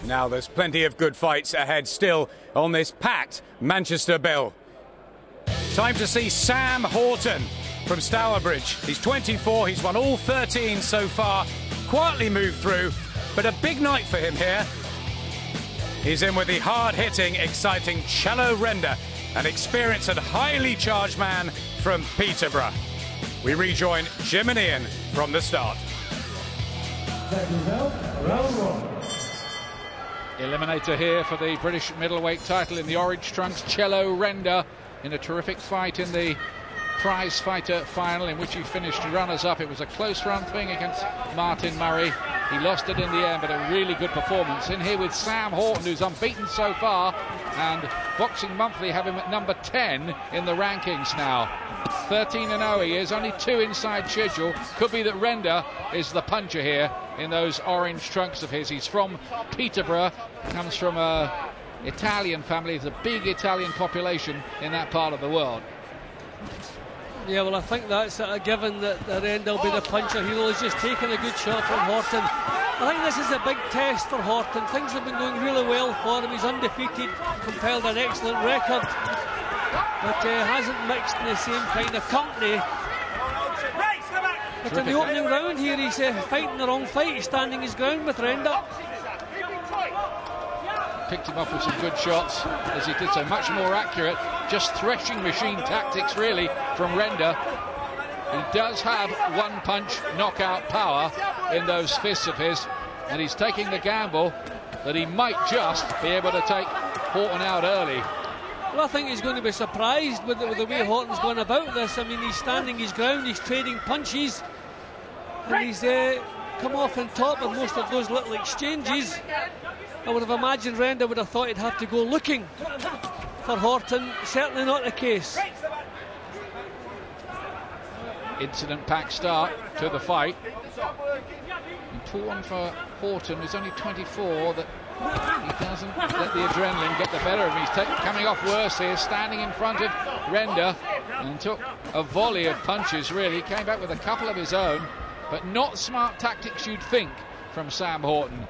Now there's plenty of good fights ahead still on this packed Manchester bill. Time to see Sam Horton from Stourbridge. He's 24, he's won all 13 so far, quietly moved through, but a big night for him here. He's in with the hard-hitting, exciting Cello Renda, an experienced and highly charged man from Peterborough. We rejoin Jim and Ian from the start. Eliminator here for the British middleweight title in the orange trunks, Cello Renda, in a terrific fight in the prize fighter final in which he finished runners-up. It was a close run thing against Martin Murray. He lost it in the end, but a really good performance. In here with Sam Horton, who's unbeaten so far, and Boxing Monthly have him at number 10 in the rankings now. 13-0 he is, only 2 inside schedule. Could be that Renda is the puncher here in those orange trunks of his. He's from Peterborough, comes from an Italian family. There's a big Italian population in that part of the world. Yeah, well, I think that's a given that Renda will be the puncher. He's just taken a good shot from Horton. I think this is a big test for Horton. Things have been going really well for him. He's undefeated, compiled an excellent record, but hasn't mixed in the same kind of company. But in the opening round here, he's fighting the wrong fight. He's standing his ground with Renda. Picked him off with some good shots as he did so, much more accurate, just threshing machine tactics really from Renda. He does have one-punch knockout power in those fists of his, and he's taking the gamble that he might just be able to take Horton out early. Well, I think he's going to be surprised with the way Horton's gone about this. I mean, he's standing his ground, he's trading punches, and he's come off on top of most of those little exchanges. I would have imagined Renda would have thought he'd have to go looking for Horton. Certainly not the case. Incident-packed start to the fight. And poor one for Horton, who's only 24, that he doesn't let the adrenaline get the better of him. He's coming off worse here, standing in front of Renda, and took a volley of punches, really. Came back with a couple of his own, but not smart tactics, you'd think, from Sam Horton.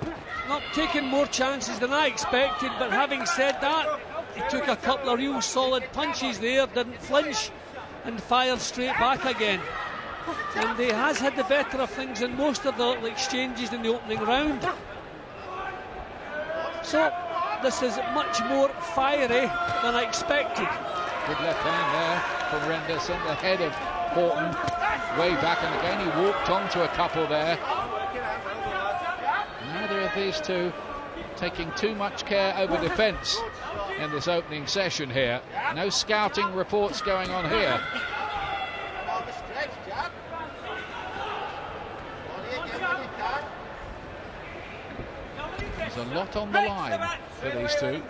Not taking more chances than I expected, but having said that, he took a couple of real solid punches there, didn't flinch, and fired straight back again. And he has had the better of things in most of the little exchanges in the opening round. So this is much more fiery than I expected. Good left hand there from Renda, sent the head of Horton way back, and again he walked onto a couple there. Neither of these two taking too much care over defence in this opening session here. No scouting reports going on here. There's a lot on the line for these two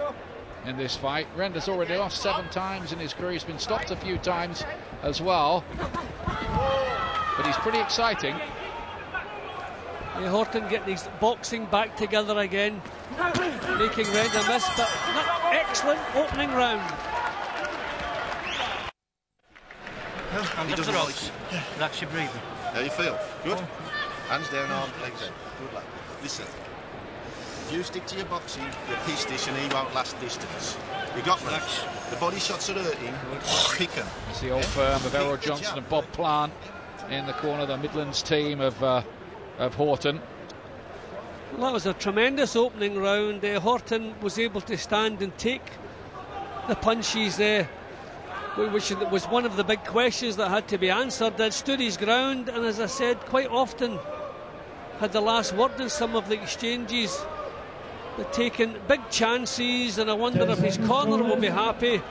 in this fight. Renda's already lost 7 times in his career. He's been stopped a few times as well, but he's pretty exciting. Yeah, Horton getting his boxing back together again, making Renda miss, but excellent opening round. He does it right. Relax your breathing. How you feel? Good? Hands down, arm, legs out. Good lad. Listen, if you stick to your boxing, you'll piece this and he won't last distance. You got me? The body shots are hurting. Pick him. It's the old firm of Errol Johnson and Bob Plant in the corner, the Midlands team of Horton. Well, that was a tremendous opening round. Horton was able to stand and take the punches there, which was one of the big questions that had to be answered. That stood his ground, and as I said, quite often had the last word in some of the exchanges. They're taking big chances, and I wonder if his corner will be happy,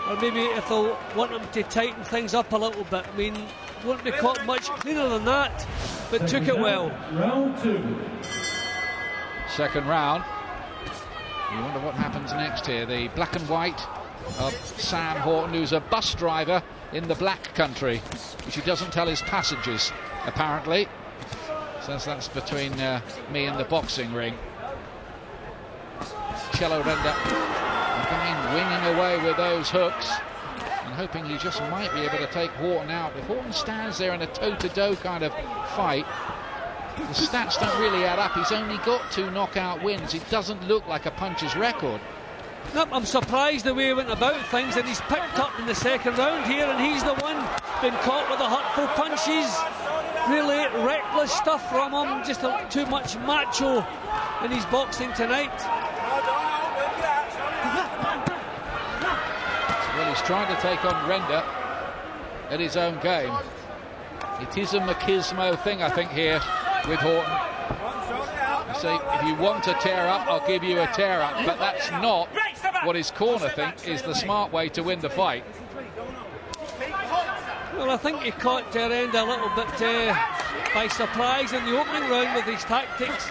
or maybe if they'll want him to tighten things up a little bit. I mean, won't be caught much cleaner than that, but took it well. Round 2. Second round. You wonder what happens next here. The black and white of Sam Horton, who's a bus driver in the black country, which he doesn't tell his passengers, apparently. Says that's between me and the boxing ring. Cello Renda again winging away with those hooks and hoping he just might be able to take Horton out. If Horton stands there in a toe-to-toe kind of fight, The stats don't really add up. He's only got 2 knockout wins. It doesn't look like a puncher's record. No, I'm surprised the way he went about things, and he's picked up in the second round here, and he's the one been caught with the hurtful punches. Really reckless stuff from him, just too much macho in his boxing tonight. Well, he's trying to take on Renda at his own game. It is a machismo thing, I think, here with Horton. You see, if you want to tear up, I'll give you a tear up, but that's not what his corner think is the smart way to win the fight. Well, I think he caught Renda a little bit by surprise in the opening round with his tactics.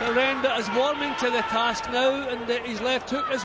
Renda is warming to the task now, and his left hook is